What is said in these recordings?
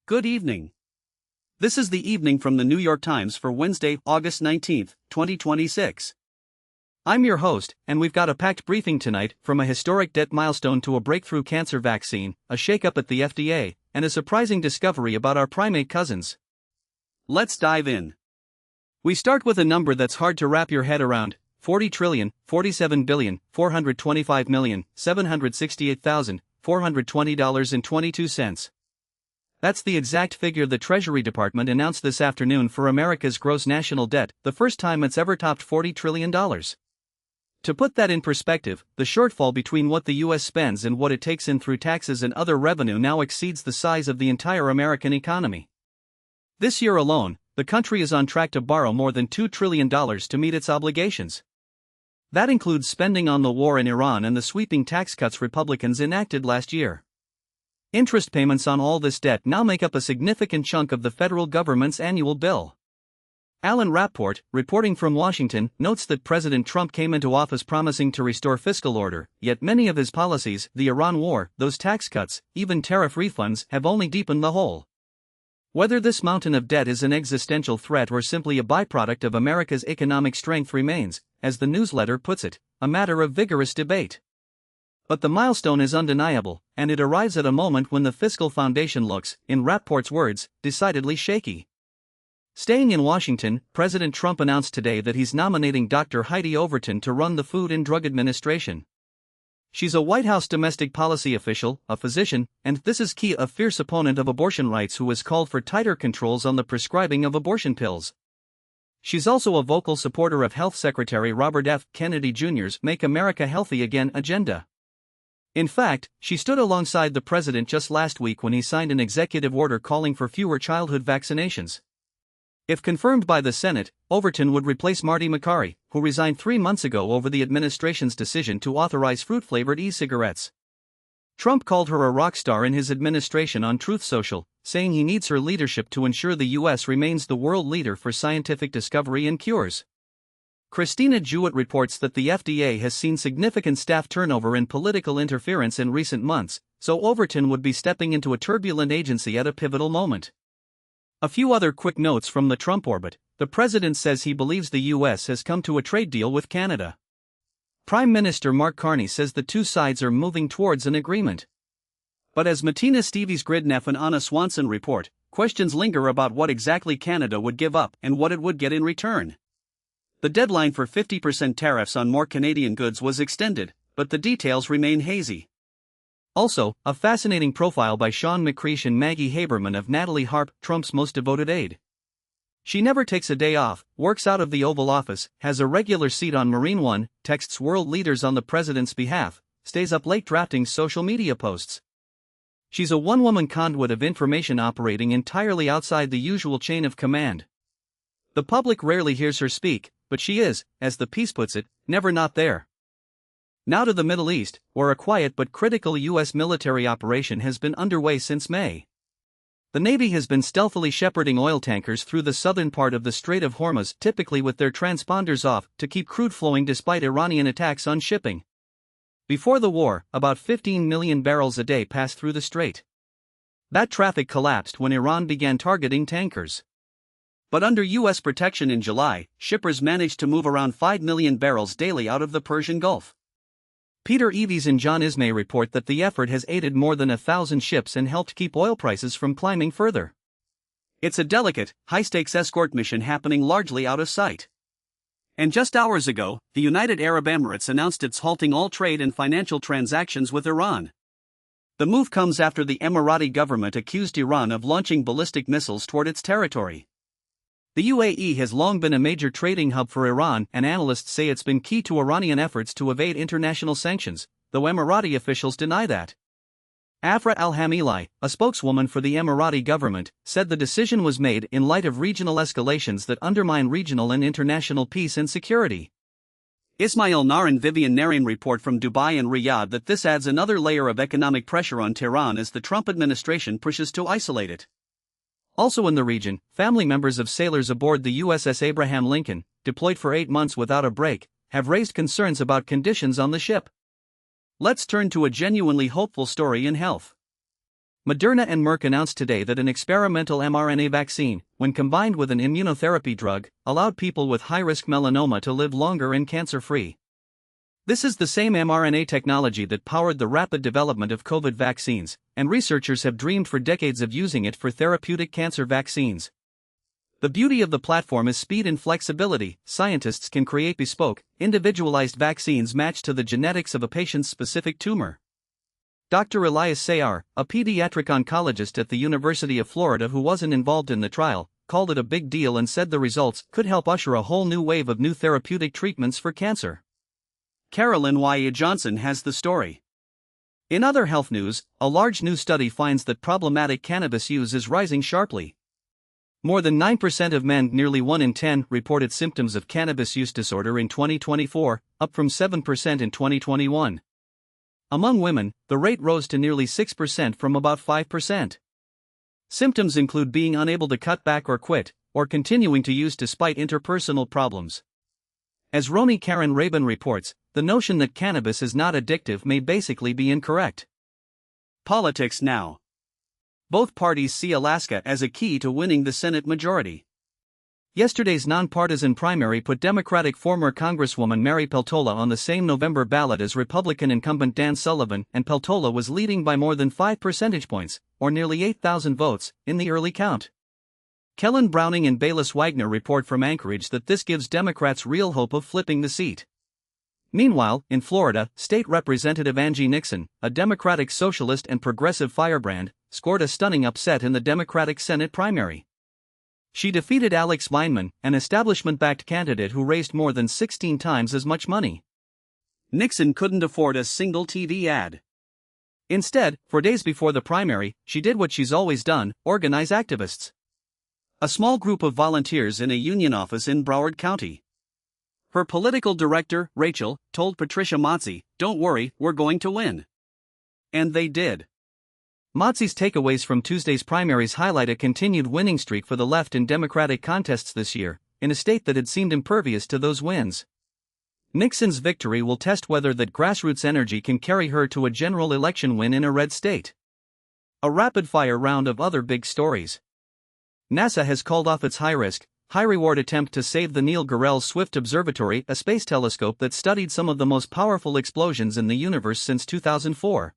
Good evening. This is the evening from the New York Times for Wednesday, August 19, 2026. I'm your host, and we've got a packed briefing tonight, from a historic debt milestone to a breakthrough cancer vaccine, a shakeup at the FDA, and a surprising discovery about our primate cousins. Let's dive in. We start with a number that's hard to wrap your head around: 40,47,425,768,420.22. That's the exact figure the Treasury Department announced this afternoon for America's gross national debt, the first time it's ever topped $40 trillion. To put that in perspective, the shortfall between what the U.S. spends and what it takes in through taxes and other revenue now exceeds the size of the entire American economy. This year alone, the country is on track to borrow more than $2 trillion to meet its obligations. That includes spending on the war in Iran and the sweeping tax cuts Republicans enacted last year. Interest payments on all this debt now make up a significant chunk of the federal government's annual bill. Alan Rapport, reporting from Washington, notes that President Trump came into office promising to restore fiscal order, yet many of his policies, the Iran war, those tax cuts, even tariff refunds, have only deepened the hole. Whether this mountain of debt is an existential threat or simply a byproduct of America's economic strength remains, as the newsletter puts it, a matter of vigorous debate. But the milestone is undeniable, and it arrives at a moment when the fiscal foundation looks, in Rapport's words, decidedly shaky. Staying in Washington, President Trump announced today that he's nominating Dr. Heidi Overton to run the Food and Drug Administration. She's a White House domestic policy official, a physician, and, this is key, a fierce opponent of abortion rights who has called for tighter controls on the prescribing of abortion pills. She's also a vocal supporter of Health Secretary Robert F. Kennedy Jr.'s Make America Healthy Again agenda. In fact, she stood alongside the president just last week when he signed an executive order calling for fewer childhood vaccinations. If confirmed by the Senate, Overton would replace Marty McCarry, who resigned 3 months ago over the administration's decision to authorize fruit-flavored e-cigarettes. Trump called her a rock star in his administration on Truth Social, saying he needs her leadership to ensure the U.S. remains the world leader for scientific discovery and cures. Christina Jewett reports that the FDA has seen significant staff turnover and political interference in recent months, so Overton would be stepping into a turbulent agency at a pivotal moment. A few other quick notes from the Trump orbit. The president says he believes the U.S. has come to a trade deal with Canada. Prime Minister Mark Carney says the two sides are moving towards an agreement. But as Martina Stevens-Gridneff and Anna Swanson report, questions linger about what exactly Canada would give up and what it would get in return. The deadline for 50% tariffs on more Canadian goods was extended, but the details remain hazy. Also, a fascinating profile by Sean McCreish and Maggie Haberman of Natalie Harp, Trump's most devoted aide. She never takes a day off, works out of the Oval Office, has a regular seat on Marine One, texts world leaders on the president's behalf, stays up late drafting social media posts. She's a one-woman conduit of information operating entirely outside the usual chain of command. The public rarely hears her speak, but she is, as the piece puts it, never not there. Now to the Middle East, where a quiet but critical U.S. military operation has been underway since May. The Navy has been stealthily shepherding oil tankers through the southern part of the Strait of Hormuz, typically with their transponders off, to keep crude flowing despite Iranian attacks on shipping. Before the war, about 15 million barrels a day passed through the strait. That traffic collapsed when Iran began targeting tankers. But under U.S. protection in July, shippers managed to move around 5 million barrels daily out of the Persian Gulf. Peter Eves and John Ismay report that the effort has aided more than 1,000 ships and helped keep oil prices from climbing further. It's a delicate, high-stakes escort mission happening largely out of sight. And just hours ago, the United Arab Emirates announced it's halting all trade and financial transactions with Iran. The move comes after the Emirati government accused Iran of launching ballistic missiles toward its territory. The UAE has long been a major trading hub for Iran, and analysts say it's been key to Iranian efforts to evade international sanctions, though Emirati officials deny that. Afra al-Hamili, a spokeswoman for the Emirati government, said the decision was made in light of regional escalations that undermine regional and international peace and security. Ismail Nar and Vivian Narain report from Dubai and Riyadh that this adds another layer of economic pressure on Tehran as the Trump administration pushes to isolate it. Also in the region, family members of sailors aboard the USS Abraham Lincoln, deployed for 8 months without a break, have raised concerns about conditions on the ship. Let's turn to a genuinely hopeful story in health. Moderna and Merck announced today that an experimental mRNA vaccine, when combined with an immunotherapy drug, allowed people with high-risk melanoma to live longer and cancer-free. This is the same mRNA technology that powered the rapid development of COVID vaccines, and researchers have dreamed for decades of using it for therapeutic cancer vaccines. The beauty of the platform is speed and flexibility. Scientists can create bespoke, individualized vaccines matched to the genetics of a patient's specific tumor. Dr. Elias Sayar, a pediatric oncologist at the University of Florida who wasn't involved in the trial, called it a big deal and said the results could help usher a whole new wave of new therapeutic treatments for cancer. Carolyn Y. Johnson has the story. In other health news, a large new study finds that problematic cannabis use is rising sharply. More than 9% of men, nearly 1 in 10, reported symptoms of cannabis use disorder in 2024, up from 7% in 2021. Among women, the rate rose to nearly 6% from about 5%. Symptoms include being unable to cut back or quit, or continuing to use despite interpersonal problems. As Roni Karen Rabin reports, the notion that cannabis is not addictive may basically be incorrect. Politics now. Both parties see Alaska as a key to winning the Senate majority. Yesterday's nonpartisan primary put Democratic former Congresswoman Mary Peltola on the same November ballot as Republican incumbent Dan Sullivan, and Peltola was leading by more than 5 percentage points, or nearly 8,000 votes, in the early count. Kellen Browning and Bayless Wagner report from Anchorage that this gives Democrats real hope of flipping the seat. Meanwhile, in Florida, State Representative Angie Nixon, a Democratic socialist and progressive firebrand, scored a stunning upset in the Democratic Senate primary. She defeated Alex Weinman, an establishment-backed candidate who raised more than 16 times as much money. Nixon couldn't afford a single TV ad. Instead, for days before the primary, she did what she's always done: organize activists. A small group of volunteers in a union office in Broward County. Her political director, Rachel, told Patricia Motzi, "Don't worry, we're going to win." And they did. Motzi's takeaways from Tuesday's primaries highlight a continued winning streak for the left in Democratic contests this year, in a state that had seemed impervious to those wins. Nixon's victory will test whether that grassroots energy can carry her to a general election win in a red state. A rapid-fire round of other big stories. NASA has called off its high-risk, high-reward attempt to save the Neil Gorel Swift Observatory, a space telescope that studied some of the most powerful explosions in the universe since 2004.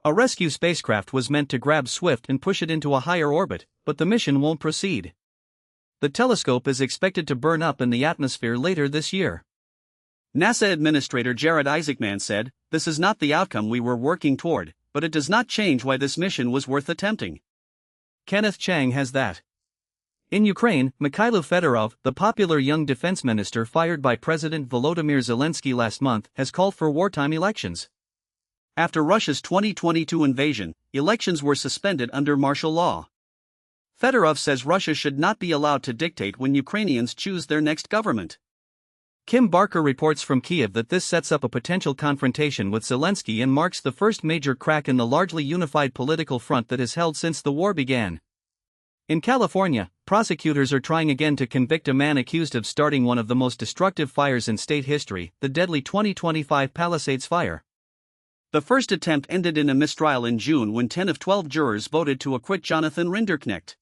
A rescue spacecraft was meant to grab Swift and push it into a higher orbit, but the mission won't proceed. The telescope is expected to burn up in the atmosphere later this year. NASA Administrator Jared Isaacman said, "This is not the outcome we were working toward, but it does not change why this mission was worth attempting." Kenneth Chang has that. In Ukraine, Mikhailo Fedorov, the popular young defense minister fired by President Volodymyr Zelensky last month, has called for wartime elections. After Russia's 2022 invasion, elections were suspended under martial law. Fedorov says Russia should not be allowed to dictate when Ukrainians choose their next government. Kim Barker reports from Kyiv that this sets up a potential confrontation with Zelensky and marks the first major crack in the largely unified political front that has held since the war began. In California, prosecutors are trying again to convict a man accused of starting one of the most destructive fires in state history, the deadly 2025 Palisades fire. The first attempt ended in a mistrial in June when 10 of 12 jurors voted to acquit Jonathan Rinderknecht.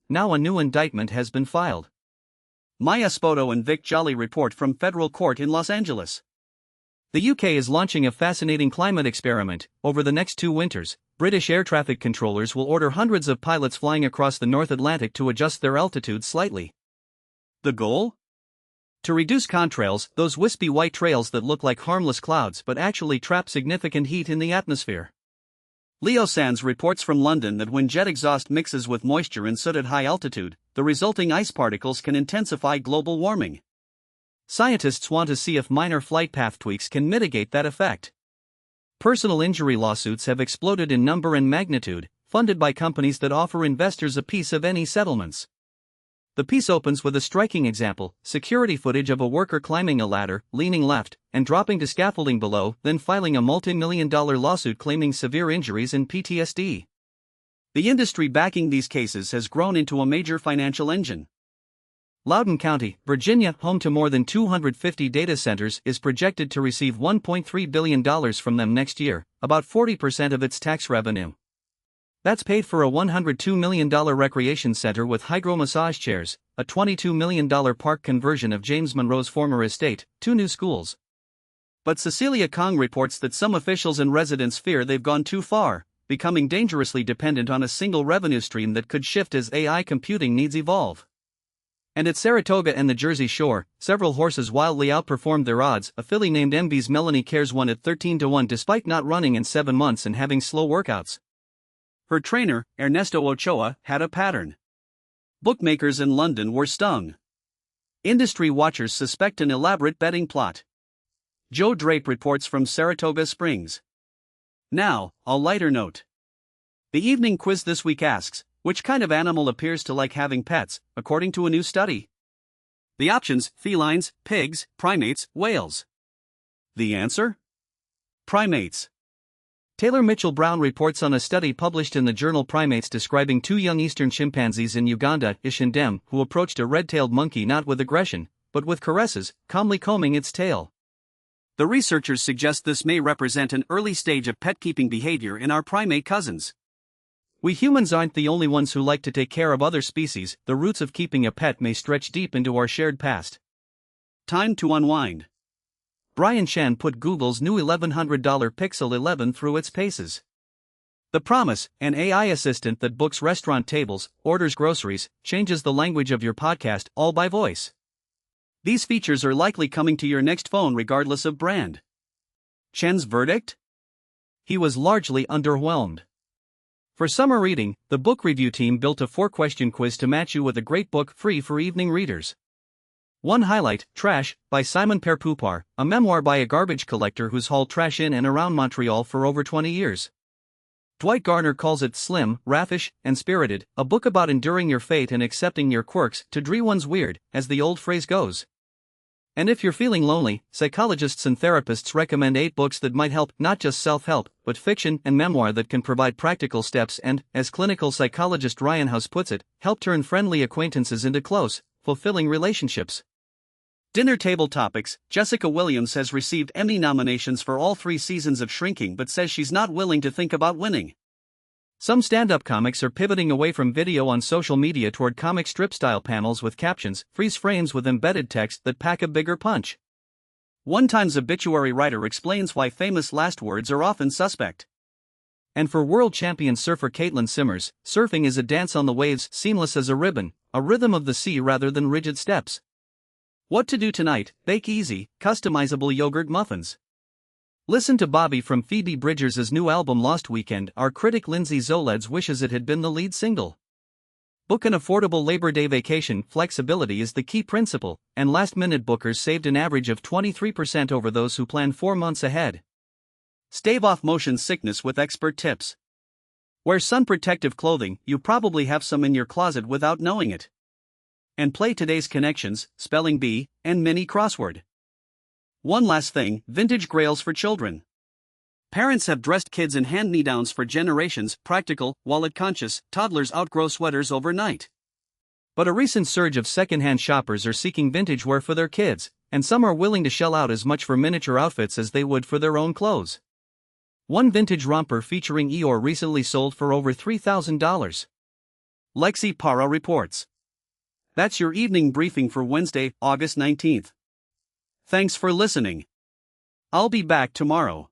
Now a new indictment has been filed. Maya Spoto and Vic Jolly report from federal court in Los Angeles. The UK is launching a fascinating climate experiment. Over the next 2 winters, British air traffic controllers will order hundreds of pilots flying across the North Atlantic to adjust their altitude slightly. The goal? To reduce contrails, those wispy white trails that look like harmless clouds but actually trap significant heat in the atmosphere. Leo Sands reports from London that when jet exhaust mixes with moisture and soot at high altitude, the resulting ice particles can intensify global warming. Scientists want to see if minor flight path tweaks can mitigate that effect. Personal injury lawsuits have exploded in number and magnitude, funded by companies that offer investors a piece of any settlements. The piece opens with a striking example: security footage of a worker climbing a ladder, leaning left, and dropping to scaffolding below, then filing a multi-million-dollar lawsuit claiming severe injuries and PTSD. The industry backing these cases has grown into a major financial engine. Loudoun County, Virginia, home to more than 250 data centers, is projected to receive $1.3 billion from them next year, about 40% of its tax revenue. That's paid for a $102 million recreation center with hydro massage chairs, a $22 million park conversion of James Monroe's former estate, 2 new schools. But Cecilia Kong reports that some officials and residents fear they've gone too far, becoming dangerously dependent on a single revenue stream that could shift as AI computing needs evolve. And at Saratoga and the Jersey Shore, several horses wildly outperformed their odds. A filly named MB's Melanie Cares won at 13-1 despite not running in 7 months and having slow workouts. Her trainer, Ernesto Ochoa, had a pattern. Bookmakers in London were stung. Industry watchers suspect an elaborate betting plot. Joe Drape reports from Saratoga Springs. Now, a lighter note. The evening quiz this week asks, which kind of animal appears to like having pets, according to a new study? The options: felines, pigs, primates, whales. The answer? Primates. Taylor Mitchell Brown reports on a study published in the journal Primates describing 2 young eastern chimpanzees in Uganda, Ish and Dem, who approached a red-tailed monkey not with aggression, but with caresses, calmly combing its tail. The researchers suggest this may represent an early stage of pet-keeping behavior in our primate cousins. We humans aren't the only ones who like to take care of other species. The roots of keeping a pet may stretch deep into our shared past. Time to unwind. Brian Chan put Google's new $1,100 Pixel 11 through its paces. The promise: an AI assistant that books restaurant tables, orders groceries, changes the language of your podcast, all by voice. These features are likely coming to your next phone regardless of brand. Chen's verdict? He was largely underwhelmed. For summer reading, the book review team built a 4-question quiz to match you with a great book free for evening readers. One highlight: Trash, by Simon Perpoupar, a memoir by a garbage collector who's hauled trash in and around Montreal for over 20 years. Dwight Garner calls it slim, raffish, and spirited, a book about enduring your fate and accepting your quirks, to dree one's weird, as the old phrase goes. And if you're feeling lonely, psychologists and therapists recommend 8 books that might help, not just self-help, but fiction and memoir that can provide practical steps and, as clinical psychologist Ryan House puts it, help turn friendly acquaintances into close, fulfilling relationships. Dinner table topics: Jessica Williams has received Emmy nominations for all 3 seasons of Shrinking but says she's not willing to think about winning. Some stand-up comics are pivoting away from video on social media toward comic strip-style panels with captions, freeze frames with embedded text that pack a bigger punch. One Times obituary writer explains why famous last words are often suspect. And for world champion surfer Caitlin Simmers, surfing is a dance on the waves, seamless as a ribbon, a rhythm of the sea rather than rigid steps. What to do tonight: bake easy, customizable yogurt muffins. Listen to Bobby from Phoebe Bridgers' new album Lost Weekend. Our critic Lindsay Zoledz wishes it had been the lead single. Book an affordable Labor Day vacation. Flexibility is the key principle, and last-minute bookers saved an average of 23% over those who plan 4 months ahead. Stave off motion sickness with expert tips. Wear sun protective clothing. You probably have some in your closet without knowing it. And play today's connections, spelling bee, and mini crossword. One last thing: vintage grails for children. Parents have dressed kids in hand-me-downs for generations, practical, wallet-conscious. Toddlers outgrow sweaters overnight. But a recent surge of second-hand shoppers are seeking vintage wear for their kids, and some are willing to shell out as much for miniature outfits as they would for their own clothes. One vintage romper featuring Eeyore recently sold for over $3,000. Lexi Parra reports. That's your evening briefing for Wednesday, August 19th. Thanks for listening. I'll be back tomorrow.